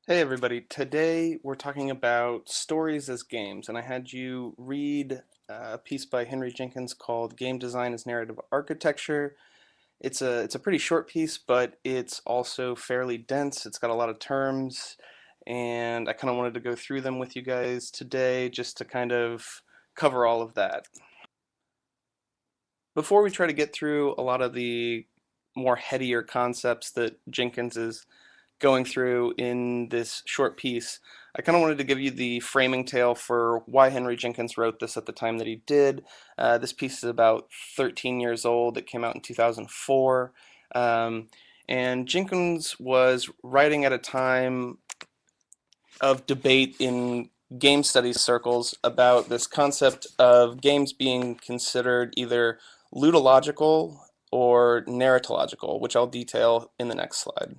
Hey everybody, today we're talking about stories as games, and I had you read a piece by Henry Jenkins called Game Design as Narrative Architecture. It's a pretty short piece, but it's also fairly dense. It's got a lot of terms, and I kind of wanted to go through them with you guys today just to kind of cover all of that. Before we try to get through a lot of the more headier concepts that Jenkins is going through in this short piece, I kind of wanted to give you the framing tale for why Henry Jenkins wrote this at the time that he did. This piece is about 13 years old. It came out in 2004. Um, and Jenkins was writing at a time of debate in game studies circles about this concept of games being considered either ludological or narratological, which I'll detail in the next slide.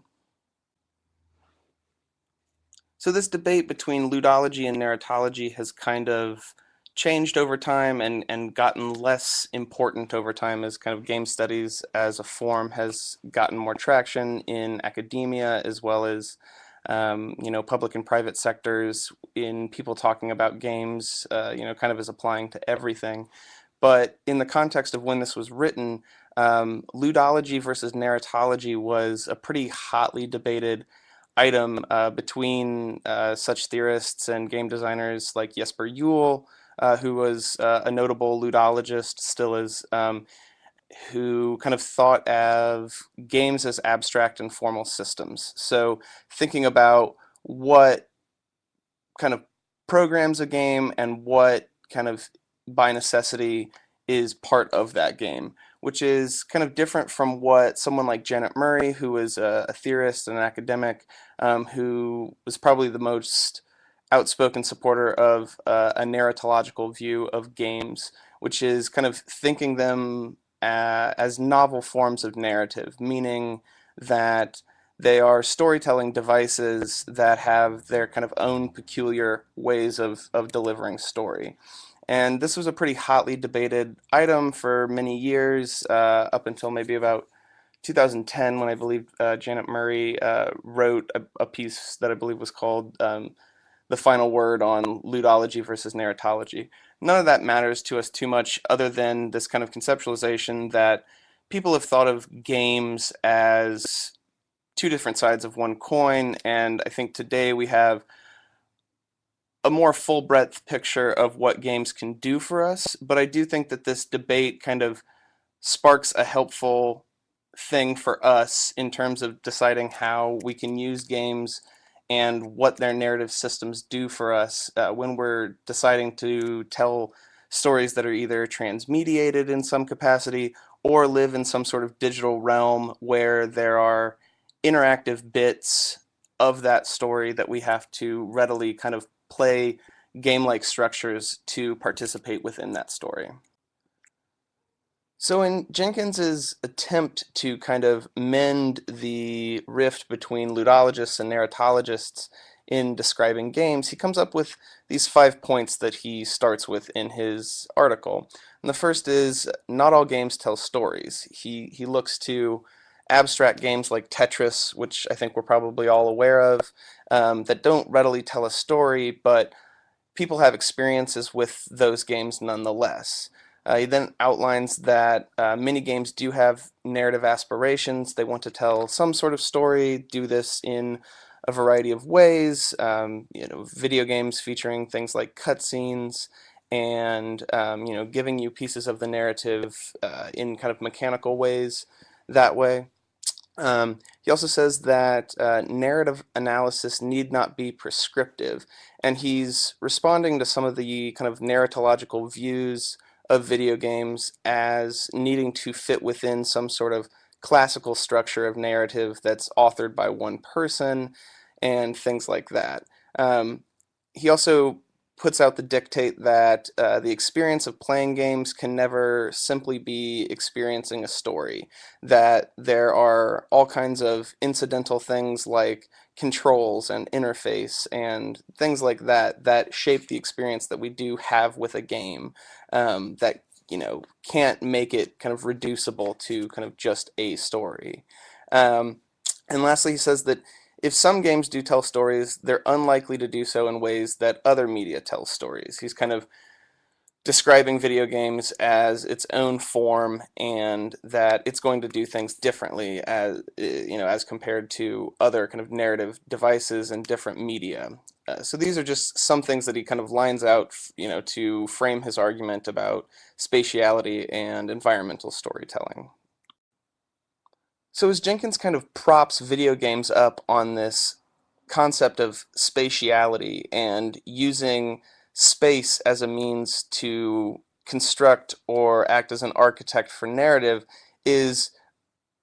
So this debate between ludology and narratology has kind of changed over time and gotten less important over time as kind of game studies as a form has gotten more traction in academia as well as public and private sectors in people talking about games, kind of as applying to everything. But in the context of when this was written, ludology versus narratology was a pretty hotly debated item between such theorists and game designers like Jesper Juul, who was a notable ludologist, still is, who kind of thought of games as abstract and formal systems. So thinking about what kind of programs a game and what kind of by necessity is part of that game, which is kind of different from what someone like Janet Murray, who was a theorist and an academic, who was probably the most outspoken supporter of a narratological view of games, which is kind of thinking them as novel forms of narrative, meaning that they are storytelling devices that have their kind of own peculiar ways of delivering story. And this was a pretty hotly debated item for many years, up until maybe about 2010, when I believe Janet Murray wrote a piece that I believe was called The Final Word on Ludology versus Narratology. None of that matters to us too much, other than this kind of conceptualization that people have thought of games as two different sides of one coin, and I think today we have a more full breadth picture of what games can do for us. But I do think that this debate kind of sparks a helpful thing for us in terms of deciding how we can use games and what their narrative systems do for us when we're deciding to tell stories that are either transmediated in some capacity or live in some sort of digital realm where there are interactive bits of that story that we have to readily kind of play game-like structures to participate within that story. So in Jenkins's attempt to kind of mend the rift between ludologists and narratologists in describing games, he comes up with these 5 points that he starts with in his article. And the first is not all games tell stories. He looks to abstract games like Tetris, which I think we're probably all aware of, that don't readily tell a story, but people have experiences with those games nonetheless. He then outlines that mini games do have narrative aspirations. They want to tell some sort of story, do this in a variety of ways. Video games featuring things like cutscenes and giving you pieces of the narrative in kind of mechanical ways that way. He also says that narrative analysis need not be prescriptive, and he's responding to some of the kind of narratological views of video games as needing to fit within some sort of classical structure of narrative that's authored by one person and things like that. He also puts out the dictate that the experience of playing games can never simply be experiencing a story, that there are all kinds of incidental things like controls and interface and things like that that shape the experience that we do have with a game, that can't make it kind of reducible to kind of just a story. And lastly, he says that if some games do tell stories, they're unlikely to do so in ways that other media tells stories. He's kind of describing video games as its own form and that it's going to do things differently as as compared to other kind of narrative devices and different media. So these are just some things that he kind of lines out, to frame his argument about spatiality and environmental storytelling. So as Jenkins kind of props video games up on this concept of spatiality and using space as a means to construct or act as an architect for narrative is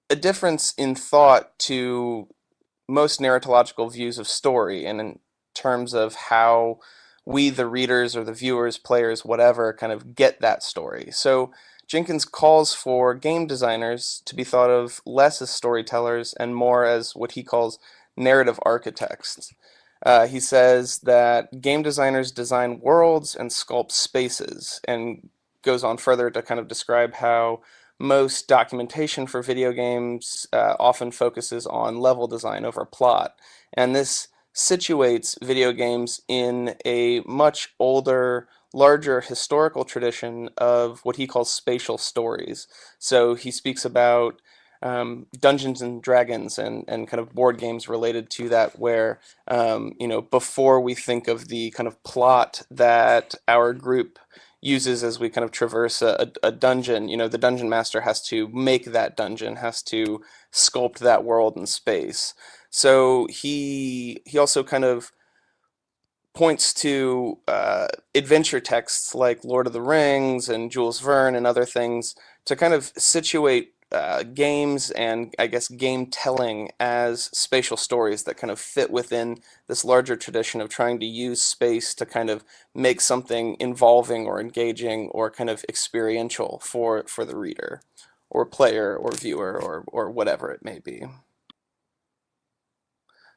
a difference in thought to most narratological views of story, and in terms of how we, the readers or the viewers, players, whatever, kind of get that story. So Jenkins calls for game designers to be thought of less as storytellers and more as what he calls narrative architects. He says that game designers design worlds and sculpt spaces, and goes on further to kind of describe how most documentation for video games often focuses on level design over plot. And this situates video games in a much older, larger historical tradition of what he calls spatial stories. So he speaks about Dungeons and Dragons and kind of board games related to that, where before we think of the kind of plot that our group uses as we kind of traverse a dungeon, the dungeon master has to make that dungeon, has to sculpt that world in space. So he also kind of points to adventure texts like Lord of the Rings and Jules Verne and other things to kind of situate games and, I guess, game telling as spatial stories that kind of fit within this larger tradition of trying to use space to kind of make something involving or engaging or kind of experiential for the reader or player or viewer or whatever it may be.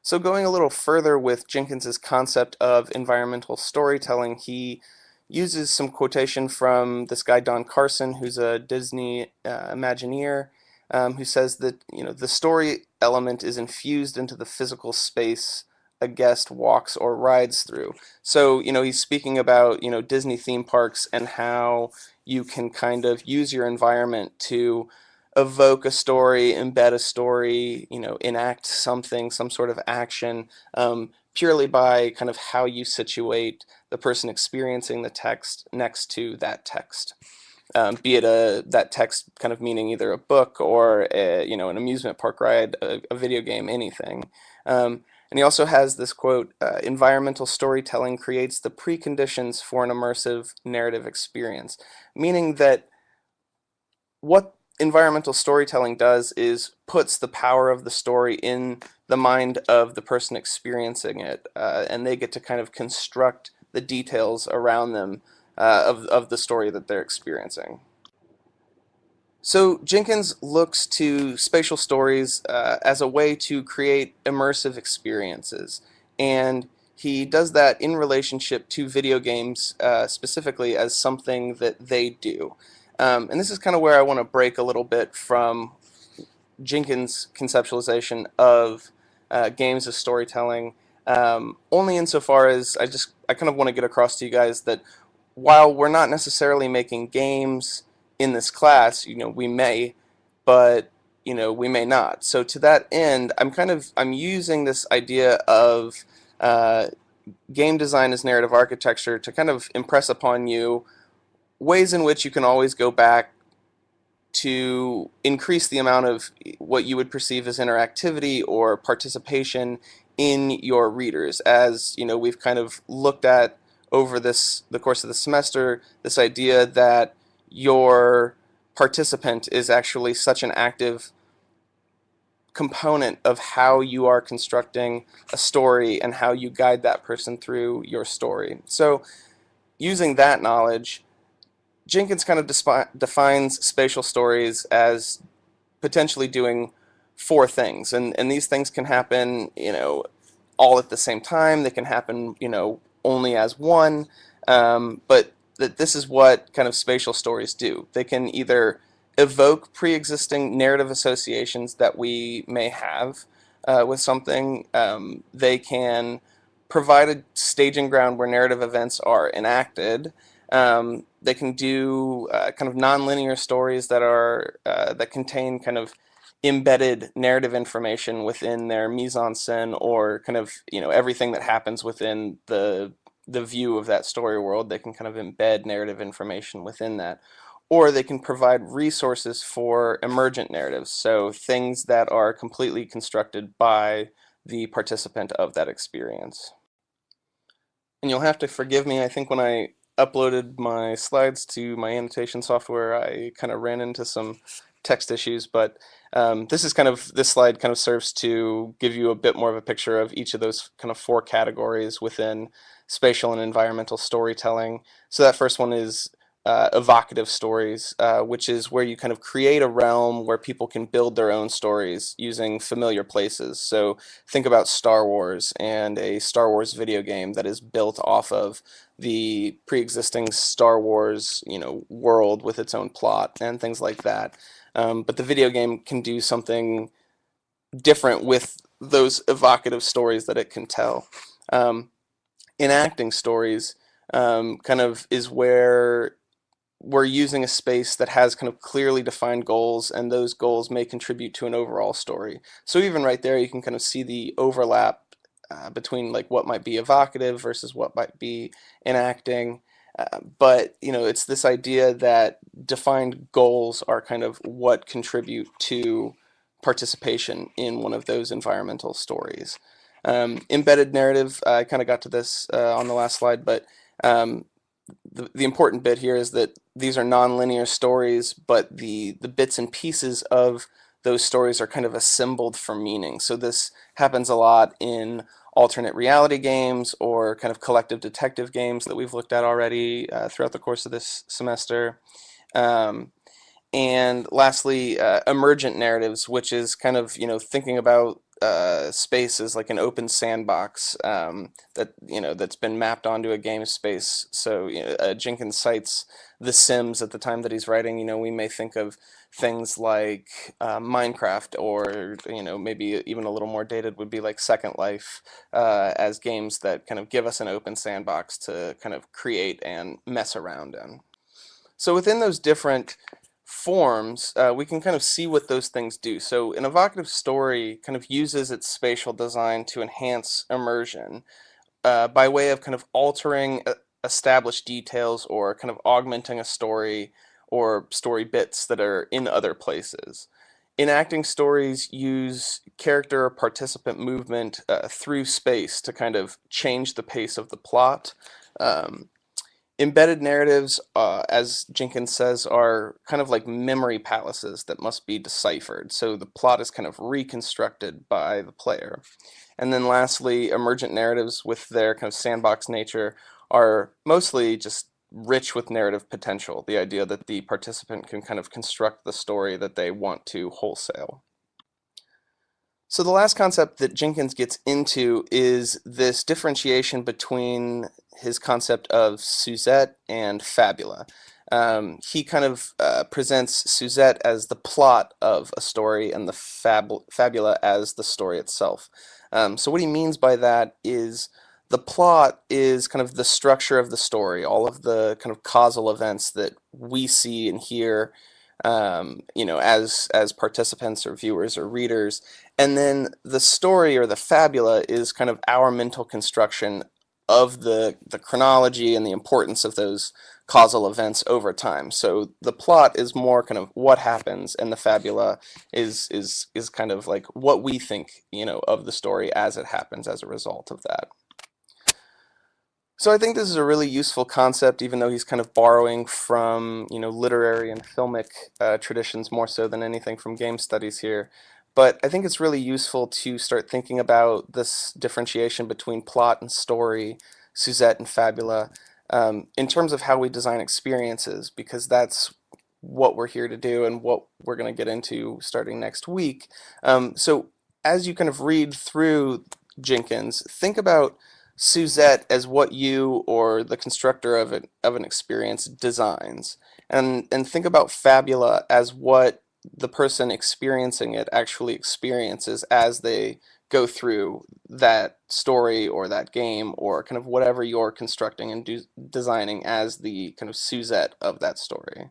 So going a little further with Jenkins's concept of environmental storytelling, he uses some quotation from this guy Don Carson, who's a Disney Imagineer, who says that the story element is infused into the physical space a guest walks or rides through. So he's speaking about Disney theme parks and how you can kind of use your environment to evoke a story, embed a story, enact something, some sort of action, purely by kind of how you situate the person experiencing the text next to that text. Be it that text kind of meaning either a book or an amusement park ride, a video game, anything. And he also has this quote, environmental storytelling creates the preconditions for an immersive narrative experience, meaning that what environmental storytelling does is puts the power of the story in the mind of the person experiencing it, and they get to kind of construct the details around them of the story that they're experiencing. So Jenkins looks to spatial stories as a way to create immersive experiences, and he does that in relationship to video games specifically as something that they do. And this is kind of where I want to break a little bit from Jenkins' conceptualization of games as storytelling, only insofar as I kind of want to get across to you guys that while we're not necessarily making games in this class, we may, but we may not. So to that end, I'm using this idea of game design as narrative architecture to kind of impress upon you ways in which you can always go back to increase the amount of what you would perceive as interactivity or participation in your readers. As we've kind of looked at over the course of the semester, this idea that your participant is actually such an active component of how you are constructing a story and how you guide that person through your story. So using that knowledge, Jenkins kind of defines spatial stories as potentially doing four things, and these things can happen, all at the same time. They can happen, only as one, but that this is what kind of spatial stories do. They can either evoke pre-existing narrative associations that we may have, with something. They can provide a staging ground where narrative events are enacted. They can do kind of nonlinear stories that are that contain kind of embedded narrative information within their mise en scène, or kind of everything that happens within the view of that story world. They can kind of embed narrative information within that, or they can provide resources for emergent narratives, so things that are completely constructed by the participant of that experience. And you'll have to forgive me, I think when I uploaded my slides to my annotation software, I kind of ran into some text issues, but this slide kind of serves to give you a bit more of a picture of each of those kind of four categories within spatial and environmental storytelling. So that first one is evocative stories, which is where you kind of create a realm where people can build their own stories using familiar places. So think about Star Wars and a Star Wars video game that is built off of the pre-existing Star Wars, world with its own plot and things like that. But the video game can do something different with those evocative stories that it can tell. Enacting stories kind of is where we're using a space that has kind of clearly defined goals, and those goals may contribute to an overall story. So even right there, you can kind of see the overlap between like what might be evocative versus what might be enacting. But it's this idea that defined goals are kind of what contribute to participation in one of those environmental stories. Embedded narrative, I kind of got to this on the last slide, but the important bit here is that these are nonlinear stories, but the bits and pieces of those stories are kind of assembled for meaning. So this happens a lot in alternate reality games or kind of collective detective games that we've looked at already throughout the course of this semester. Um, and lastly, emergent narratives, which is kind of thinking about space as like an open sandbox that's been mapped onto a game space. So Jenkins cites The Sims at the time that he's writing. We may think of things like Minecraft, or maybe even a little more dated would be like Second Life, as games that kind of give us an open sandbox to kind of create and mess around in. So within those different forms, we can kind of see what those things do. So an evocative story kind of uses its spatial design to enhance immersion by way of kind of altering established details, or kind of augmenting a story or story bits that are in other places. Enacting stories use character or participant movement through space to kind of change the pace of the plot. Um, Embedded narratives, as Jenkins says, are kind of like memory palaces that must be deciphered. So the plot is kind of reconstructed by the player. And then lastly, emergent narratives, with their kind of sandbox nature, are mostly just rich with narrative potential. The idea that the participant can kind of construct the story that they want to wholesale. So the last concept that Jenkins gets into is this differentiation between his concept of Suzette and Fabula. He kind of presents Suzette as the plot of a story, and the Fabula as the story itself. So what he means by that is the plot is kind of the structure of the story, all of the kind of causal events that we see and hear, as participants or viewers or readers. And then the story, or the fabula, is kind of our mental construction of the chronology and the importance of those causal events over time. So the plot is more kind of what happens, and the fabula is kind of like what we think, of the story as it happens as a result of that. So I think this is a really useful concept, even though he's kind of borrowing from literary and filmic traditions more so than anything from game studies here. But I think it's really useful to start thinking about this differentiation between plot and story, Suzette and fabula, in terms of how we design experiences, because that's what we're here to do and what we're going to get into starting next week. So as you kind of read through Jenkins, think about Suzette as what you, or the constructor of an experience, designs, and think about fabula as what the person experiencing it actually experiences as they go through that story or that game or kind of whatever you're constructing and designing as the kind of Suzette of that story.